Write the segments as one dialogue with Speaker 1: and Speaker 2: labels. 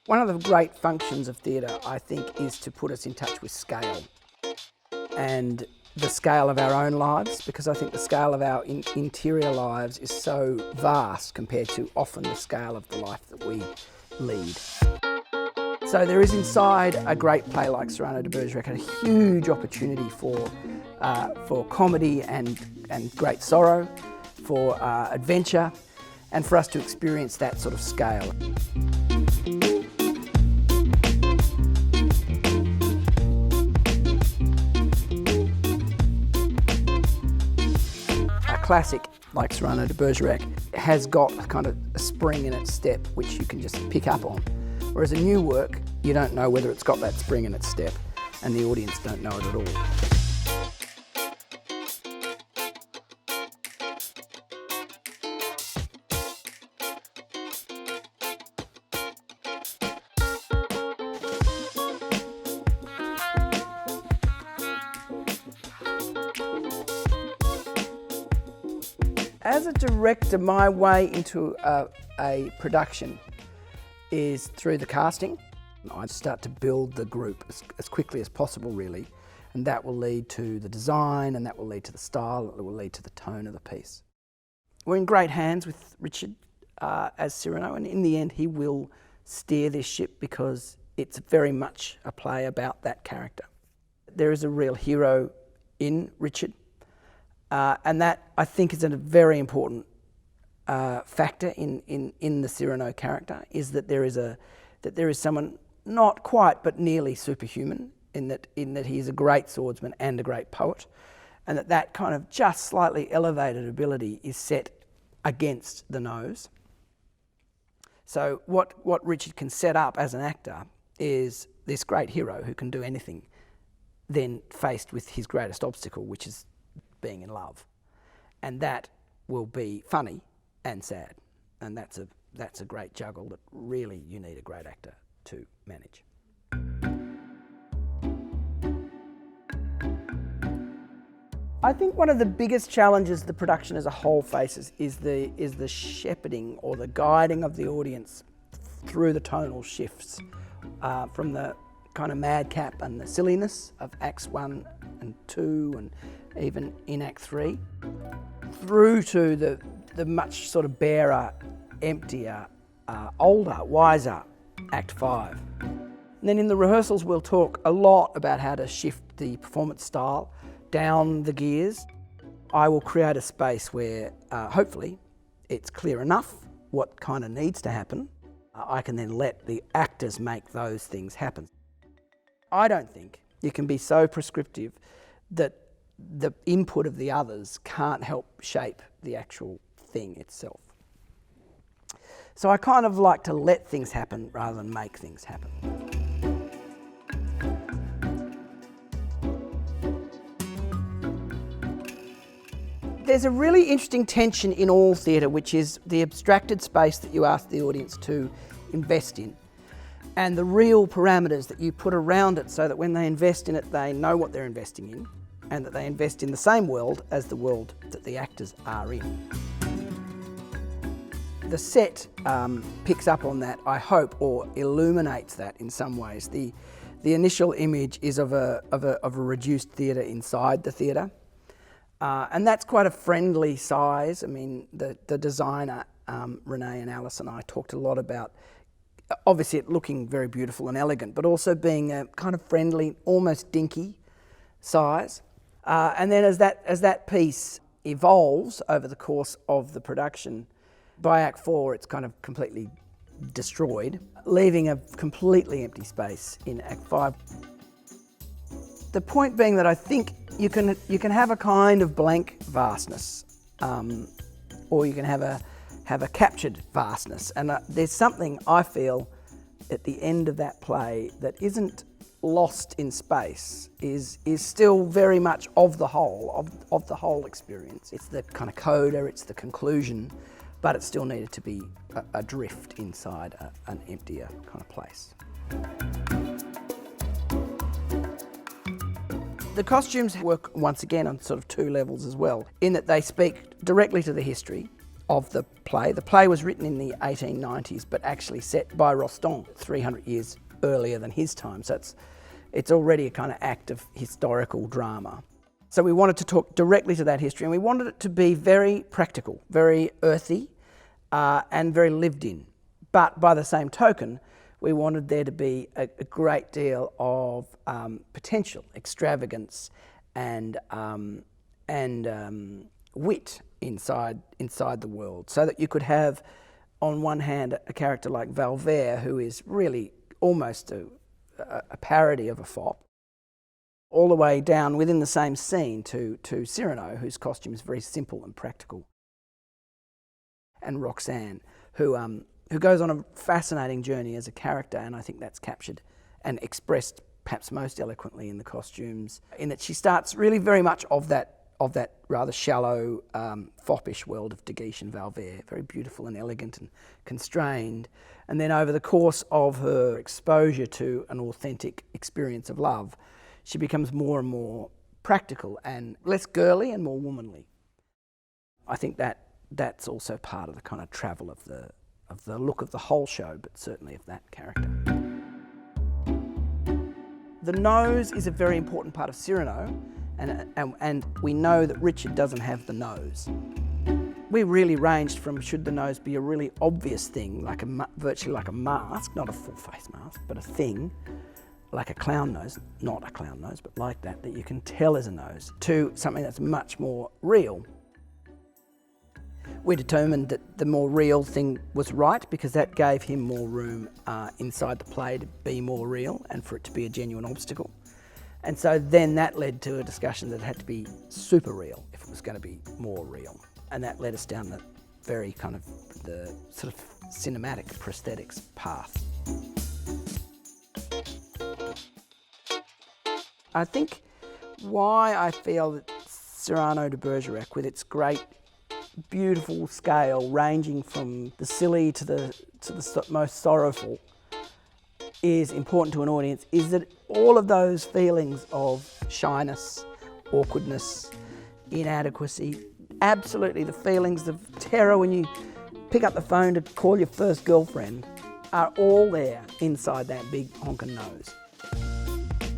Speaker 1: One of the great functions of theatre, I think, is to put us in touch with scale and the scale of our own lives, because I think the scale of our interior lives is so vast compared to often the scale of the life that we lead. So there is inside a great play like Cyrano De Bergerac a huge opportunity for comedy and great sorrow, for adventure, and for us to experience that sort of scale. A classic like Cyrano De Bergerac has got a kind of a spring in its step which you can just pick up on. Whereas a new work, you don't know whether it's got that spring in its step, and the audience don't know it at all. As a director, my way into a production is through the casting. I start to build the group as quickly as possible, really, and that will lead to the design, and that will lead to the style, it will lead to the tone of the piece. We're in great hands with Richard as Cyrano, and in the end he will steer this ship because it's very much a play about that character. There is a real hero in Richard, and that, I think, is a very important factor in the Cyrano character, is that there is someone not quite but nearly superhuman in that he is a great swordsman and a great poet, and that kind of just slightly elevated ability is set against the nose. So what Richard can set up as an actor is this great hero who can do anything, then faced with his greatest obstacle, which is being in love, and that will be funny and sad, and that's a great juggle that really you need a great actor to manage. I think one of the biggest challenges the production as a whole faces is the shepherding or the guiding of the audience through the tonal shifts, from the kind of madcap and the silliness of Acts 1 and 2 and even in Act 3, through to the much sort of barer, emptier, older, wiser Act 5. And then in the rehearsals we'll talk a lot about how to shift the performance style down the gears. I will create a space where hopefully it's clear enough what kind of needs to happen. I can then let the actors make those things happen. I don't think you can be so prescriptive that the input of the others can't help shape the actual thing itself. So I kind of like to let things happen rather than make things happen. There's a really interesting tension in all theatre, which is the abstracted space that you ask the audience to invest in, and the real parameters that you put around it so that when they invest in it, they know what they're investing in, and that they invest in the same world as the world that the actors are in. The set picks up on that, I hope, or illuminates that in some ways. The initial image is of a reduced theatre inside the theatre, and that's quite a friendly size. I mean, the designer, Renee and Alice and I talked a lot about, obviously it looking very beautiful and elegant, but also being a kind of friendly, almost dinky size. And then as that piece evolves over the course of the production, by Act 4 it's kind of completely destroyed, leaving a completely empty space in Act 5. The point being that I think you can have a kind of blank vastness, or you can have a captured vastness, and there's something I feel at the end of that play that isn't lost in space, is still very much of the whole experience. It's the kind of coda, it's the conclusion, but it still needed to be a drift inside an emptier kind of place. The costumes work once again on sort of two levels as well, in that they speak directly to the history of the play. The play was written in the 1890s, but actually set by Rostand 300 years earlier than his time. So it's already a kind of act of historical drama. So we wanted to talk directly to that history, and we wanted it to be very practical, very earthy, and very lived in. But by the same token, we wanted there to be a great deal of potential, extravagance, and wit inside the world, so that you could have, on one hand, a character like Valvert, who is really almost a parody of a fop, all the way down within the same scene to Cyrano, whose costume is very simple and practical, and Roxanne, who goes on a fascinating journey as a character, and I think that's captured and expressed perhaps most eloquently in the costumes, in that she starts really very much of that rather shallow, foppish world of De Guiche and Valvert, very beautiful and elegant and constrained. And then over the course of her exposure to an authentic experience of love, she becomes more and more practical and less girly and more womanly. I think that's also part of the kind of travel of the look of the whole show, but certainly of that character. The nose is a very important part of Cyrano, and we know that Richard doesn't have the nose. We really ranged from, should the nose be a really obvious thing, like virtually like a mask, not a full face mask, but a thing, like a clown nose, not a clown nose, but like that you can tell is a nose, to something that's much more real. We determined that the more real thing was right, because that gave him more room inside the play to be more real and for it to be a genuine obstacle. And so then that led to a discussion that it had to be super real if it was going to be more real. And that led us down the very kind of the sort of cinematic prosthetics path. I think why I feel that Cyrano De Bergerac, with its great beautiful scale ranging from the silly to the most sorrowful, is important to an audience, is that all of those feelings of shyness, awkwardness, inadequacy, absolutely the feelings of terror when you pick up the phone to call your first girlfriend, are all there inside that big honking nose.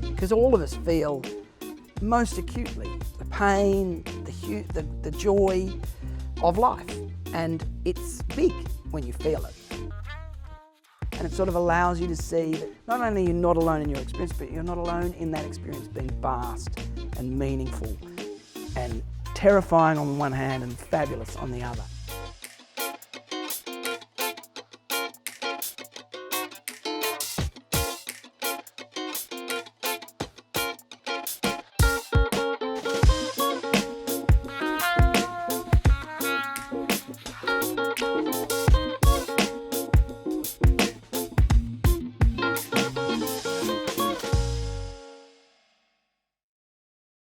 Speaker 1: Because all of us feel most acutely the pain, the joy of life, and it's big when you feel it. And it sort of allows you to see that not only you're not alone in your experience, but you're not alone in that experience being vast and meaningful and terrifying on one hand and fabulous on the other.